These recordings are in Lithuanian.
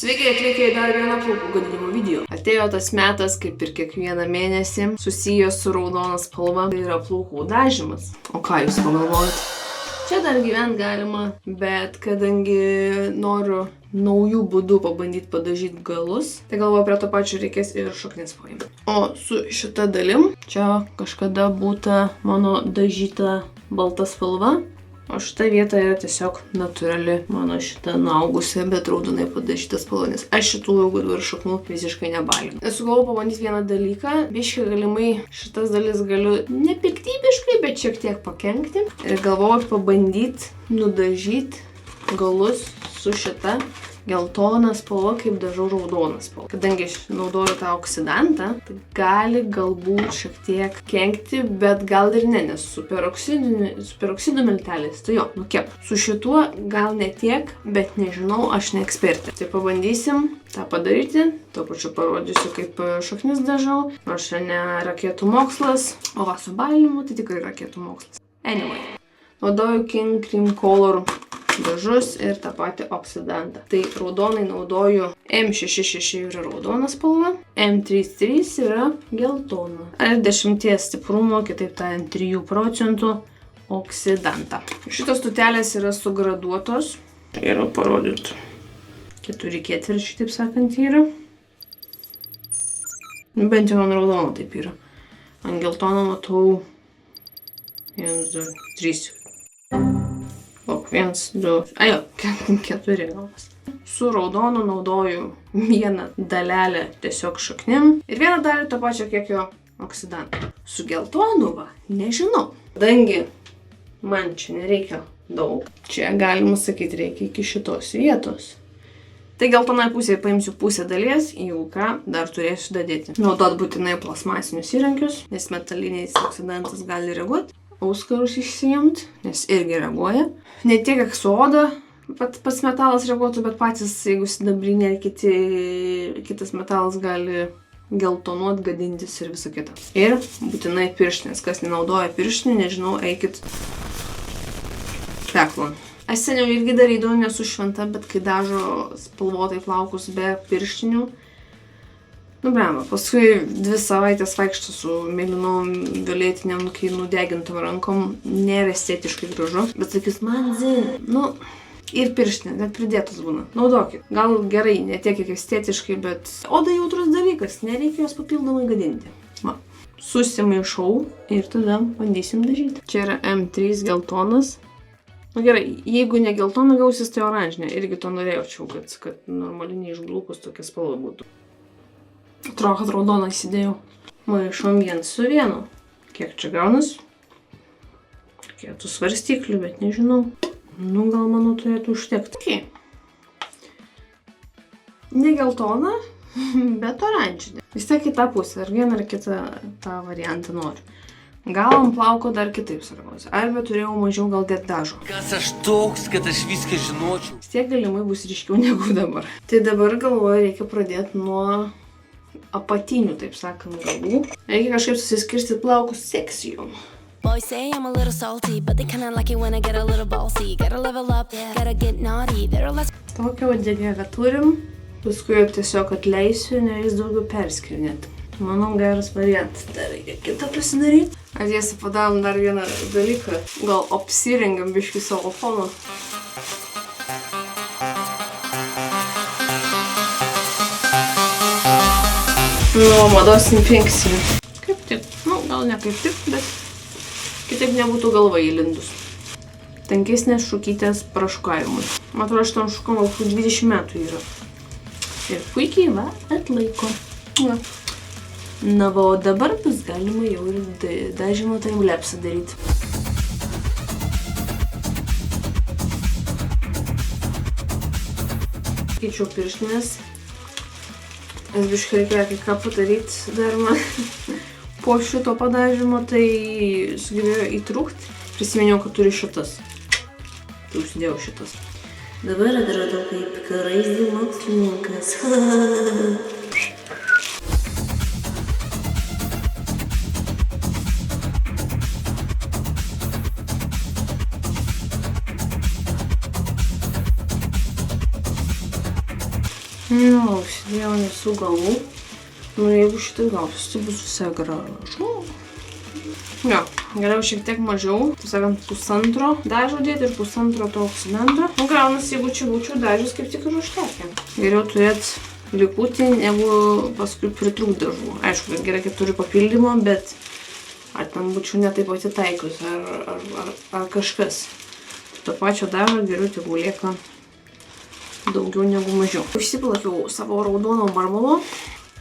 Sveiki atvykę į dar vieną plaukų gadinimo video. Atėjo tas metas, kaip ir kiekvieną mėnesį, susijęs su raudona spalva, tai yra plaukų dažymas. O ką jūs pagalvojat? Čia dar gyvent galima, bet kadangi noriu naujų būdų pabandyti padažyti galus, tai galvoju, prie to pačio reikės ir šaknis paimti. O su šita dalim, čia kažkada būta mano dažyta balta spalva, o šita vieta yra tiesiog natūrali mano šita nuaugusi, bet raudonai padažyta spalva, nes aš šitų laukų ir šaknų visiškai nebalinu. Esu galvoju pabandyti vieną dalyką, biškai galimai šitas dalis galiu nepiktybiškai, bet šiek tiek pakenkti. Ir galvoju pabandyti nudažyti galus su šita geltona spalva, kaip dažau raudoną spalvą. Kadangi aš naudoju tą oksidantą, tai gali galbūt šiek tiek kenkti, bet gal ir ne, nes superoksidų miltelis, tai jo, nukep. Su šituo gal ne tiek, bet nežinau, aš ne ekspertė. Tai pabandysim tą padaryti, tuo pačiu parodysiu, kaip šaknis dažau, nors čia ne raketų mokslas, o va su balinimu tai tikrai raketų mokslas. Anyway, naudoju King Cream Color dažus ir tą patį oksidantą. Tai raudonai naudoju M66 yra raudona spalva, M33 yra geltona. Ar 10 stiprumo, kitaip tariant 3% oksidantą. Šitos tutelės yra sugraduotos. Yra parodyt. 4/4, taip sakant, yra. Bent jau ant raudono taip yra. Ant geltono matau 1, 2, 3. O, 1, 2, ajo, 4 galvas. Su raudonu naudoju vieną dalelę tiesiog šaknim ir vieną dalį to pačio kiekio oksidanto. Su geltonu, va, nežinau. Kadangi man čia nereikia daug, čia galima sakyti reikia iki šitos vietos. Tai geltonai pusėje paimsiu pusę dalies, jeigu ką, dar turėsiu dadėti. Naudot būtinai plasmasinius įrankius, nes metaliniais oksidantas gali reaguoti. Auskarus išsiimti, nes irgi reaguoja. Ne tiek, kiek su oda pats metalas reaguotų, bet patys, jeigu sidabrinė ar kitas metalas gali geltonuot, gadintis ir visą kitą. Ir būtinai pirštinės. Kas nenaudoja pirštinį, nežinau, eikit peklon. Aš seniau irgi darydavau, nesu šventa, bet kai dažo spalvotai plaukus be pirštinių, brema, paskui 2 savaitės vaikšto su mėlynom violetiniam, kai nudegintom rankom, nėra estetiškai gražu. Bet sakys, man zin, ir pirštinė, net pridėtos būna. Naudokit. Gal gerai, ne tiek kiek estetiškai, bet oda jautrus dalykas, nereikia jos papildomai gadinti. Va, susimaišau ir tada bandysim dažyti. Čia yra M3 geltonas. Gerai, jeigu ne geltona gausis, tai oranžinė. Irgi to norėjau, kad normaliai neišblūkus tokia spalva būtų. Atrodo, kad raudoną įsidėjau. Maišom 1 su 1. Kiek čia gaunas? Reikėtų svarstyklių, bet nežinau. Gal manau turėtų užtekti. Okay. Ne geltona, bet oranžinė. Vis tiek kita pusė. Ar vieną ar kitą tą variantą noriu. Gal ant plauko dar kitaip svarbiausia. Arba turėjau mažiau gal dėt dažo. Kas aš toks, kad aš viską žinočiau? Vis tiek galimai bus ryškiau negu dabar. Tai dabar galvoju, reikia pradėti nuo apatinių, taip sakant, galų. Reikia kažkaip susiskirstyti plaukus sekcijom. Boys say I'm a little salty, but they kinda like it when I get a little ballsy. Gotta level up, gotta get naughty. There are less. Tokią uodegėlę turim. Paskui jau tiesiog atleisiu, nereis daugiau perskirinėti. Manau, geras variantas. Dar reikia kitą pasidaryti. Atėsi padarom dar vieną dalyką. Gal apsirengiam biškį savo foną. Mados infekcija. Kaip tik. Gal ne kaip tik, bet kitaip nebūtų galva įlindus. Tankesnės šukytės prašukavimui. Man atrodo, šitam šukom gal 20 metų yra. Ir puikiai, va, atlaiko. Va. Na, va, o dabar bus galima jau ir dažymo timelapsą daryti. Keičiau pirštinės. Nes biškai reikėjo kai ką padaryti dar man po šito padažymo, tai sugebėjau įtrūkti. Prisiminiau, kad turi šitas. Tai užsidėjau šitas. Dabar atradau kaip crazy mokslininkas. Užsidėjau visų galvų. Jeigu šitai gausis, tai bus visai gražu. Jo, geriau šiek tiek mažiau, taip sakant, pusantro dažo dėti ir pusantro to oksidantro. Gaunas, jeigu čia būčiau dažęs, kaip tik ir užtekė. Geriau turėti likutį, negu paskui pritrūkt dažų. Aišku, gerai, kad turi papildymo, bet ar ten būčiau netaip atitaikus, ar kažkas. To pačio dažo geriau tegu lieka daugiau negu mažiau. Užsiplakiau savo raudono marmulo.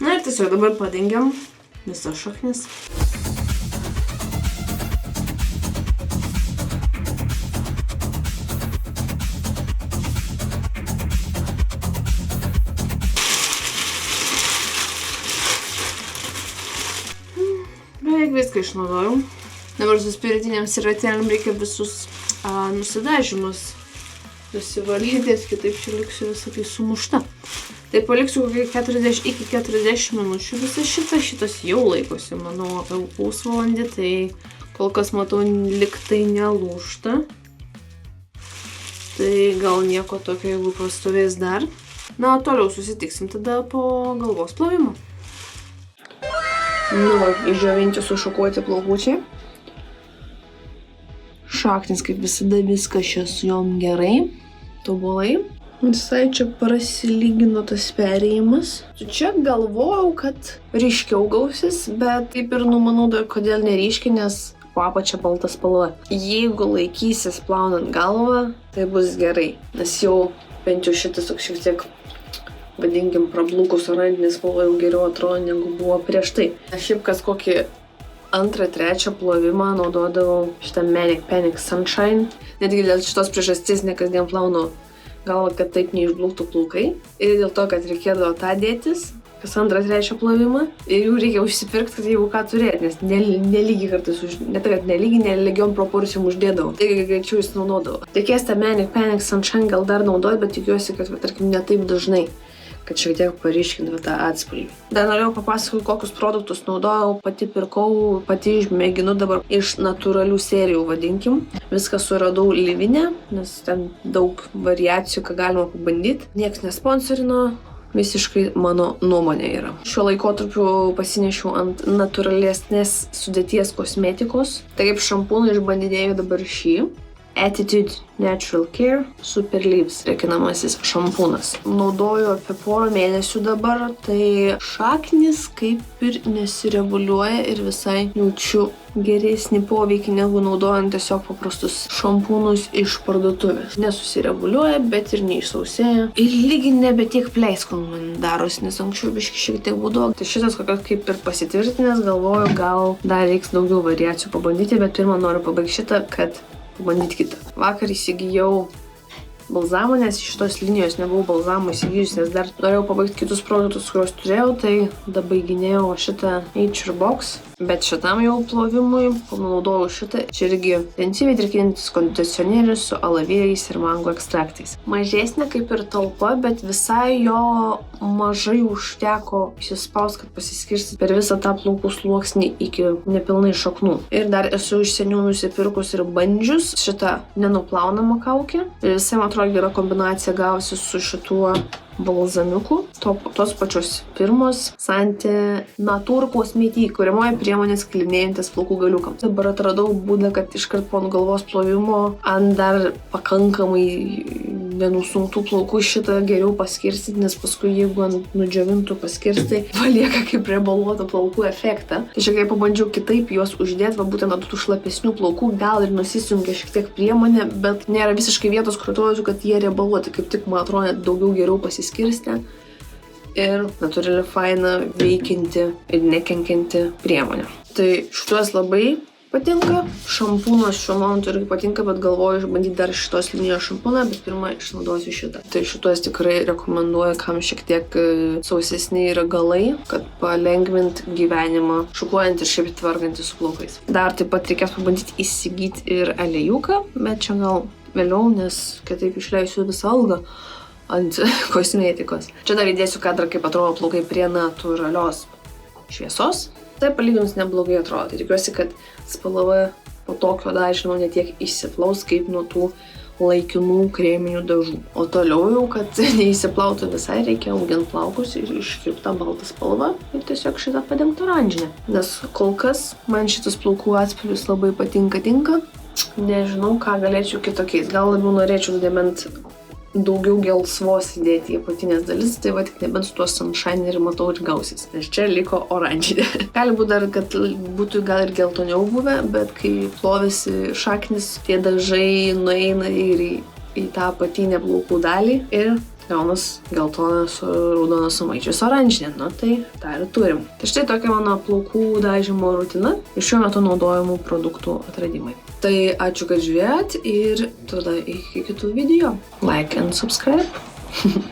Na ir tiesiog dabar padengiam visas šaknis. Beveik viską išnaudojau. Dabar su spiritiniam servetėlėm reikia visus nusidažymus nusivalyti, kitaip čia liksiu visą tai sumušta. Tai paliksiu iki 40 minučių visą šitas jau laikosi, manau, apie pusvalandį, tai kol kas matau liktai nelūžta. Tai gal nieko tokio, jeigu pastovės dar. Na, toliau susitiksim tada po galvos plovimo. Išdžiovinti sušukuoti plaukučiai. Šaknis, kaip visada, viskas čia su jom gerai, tobulai. Visai čia prasilygino tas perėjimas. Čia galvojau, kad ryškiau gausis, bet taip ir numanau dar kodėl neryškiai, nes po apačia balta spalva. Jeigu laikysis plaunant galvą, tai bus gerai, nes jau bent jau šitas šiek tiek, vadinkim, prablūkus oranžinė spalva jau geriau atrodo, negu buvo prieš tai. Šiaip kas kokį antrą, trečią plovimą naudodavau šitą Manic Panic Sunshine. Netgi dėl šitos priežasties nekasdien plaunu galvą, kad taip neišblūktų plaukai. Ir dėl to, kad reikėdavo tą dėtis, kas antrą, trečią plovimą. Ir jų reikia užsipirkti, kad jeigu ką turėti, nes nelygiai kartais, ne tai, kad nelygiai, nelygiom proporcijom uždėdavau. Taigi greičiau jis naudodavo. Reikės tą Manic Panic Sunshine gal dar naudoti, bet tikiuosi, kad, tarkim, ne taip dažnai, kad šiek tiek paryškintų tą atspalvį. Dar norėjau papasakoti, kokius produktus naudojau, pati pirkau, pati išmėginu dabar iš natūralių serijų, vadinkim. Viską suradau Livinę, nes ten daug variacijų, ką galima pabandyti. Niekas nesponsorino, visiškai mano nuomonė yra. Šiuo laikotarpiu pasinešiau ant natūralesnės sudėties kosmetikos. Tai kaip šampūną išbandinėjau dabar šį. Attitude Natural Care Super Leaves rekinamasis šampūnas. Naudoju apie porą mėnesių dabar, tai šaknis kaip ir nesireguliuoja ir visai jaučiu geresnį poveikį negu naudojant tiesiog paprastus šampūnus iš parduotuvės. Nesusireguliuoja, bet ir neišsausėja. Ir lygiai nebe tiek pleiskonų man darosi, nes anksčiau biškai šiek tiek būdavo. Tai šitas kaip ir pasitvirtinęs, galvoju, gal dar reiks daugiau variacijų pabandyti, bet pirmą noriu pabaigti šitą, kad pabandyti kitą. Vakar įsigijau balzamą, nes iš šitos linijos nebuvau balzamą įsigijus, nes dar norėjau pabaigti kitus produktus, kuriuos turėjau, tai dabaiginėjau šitą Nature Box. Bet šitam jau plovimui panaudojau šitą. Čia irgi intensyviai drėkinantis kondicionierius su alavėjais ir mango ekstraktais. Mažesnė kaip ir talpa, bet visai jo mažai užteko įsispaust, kad pasiskirsti per visą tą plaukų sluoksnį iki nepilnai šaknų. Ir dar esu iš seniau nusipirkus ir bandžius šitą nenuplaunamą kaukę. Ir visai, man atrodo, gera kombinacija gavosi su šituo balzamiuku. Tos pačios firmos Sante Natur Cosmetic, kuriamoji priemonės klininėjantis plaukų galiukams. Dabar atradau būdą, kad iškart po galvos plovimo ant dar pakankamai nenusunktų plaukų šitą geriau paskirstyti, nes paskui jeigu ant nudžiovintų paskirstai, palieka kaip riebaluoto plaukų efektą. Tai šiek tiek pabandžiau kitaip juos uždėti, va būtent ant tų šlapesnių plaukų, gal ir nusisunkia šiek tiek priemonė, bet nėra visiškai vietos, kur atrodo, kad jie riebaluoti, kaip tik, man atrodo, daugiau geriau pasiskirstę. Ir natūrali, faina, veikianti ir nekenkianti priemonė. Tai šituos labai patinka. Šampūnas šiuo momentu irgi patinka, bet galvoju išbandyti dar šitos linijos šampūną, bet pirmą išnaudosiu šitą. Tai šituos tikrai rekomenduoju, kam šiek tiek sausesni yra galai, kad palengvint gyvenimą, šukuojant ir šiaip tvarkantis su plaukais. Dar taip pat reikės pabandyti įsigyti ir aliejuką, bet čia gal vėliau, nes kitaip išleisiu visą algą ant kosmetikos. Čia dar įdėsiu kadrą, kaip atrodo plaukai prie natūralios šviesos. Tai palyginus neblogai atrodo. Tai tikiuosi, kad spalva po tokio dažymo netiek išsiplaus kaip nuo tų laikinų kreminių dažų. O toliau jau, kad neįsiplautų visai, reikia auginti plaukus ir iškirptą baltą spalvą ir tiesiog šitą padengti oranžinę. Nes kol kas man šitas plaukų atspalvis labai tinka. Nežinau, ką galėčiau kitokiais. Gal labiau norėčiau nebent daugiau gelsvos įdėti į apatinės dalis, tai va tik nebent su tuo sunshine ir matau ir gausis. Nes čia liko oranžinė. Gali būti dar, kad būtų gal ir geltoniau buvę, bet kai plovėsi šaknis, tie dažai nueina ir į tą apatinę plaukų dalį ir gaunas geltona su raudona sumaičius oranžinė. Nu, tai tą ir turim. Tai štai tokia mano plaukų dažymo rutina ir šiuo metu naudojamų produktų atradimai. Tai ačiū, kad žiūrėjot ir tada iki kitų video. Like and subscribe.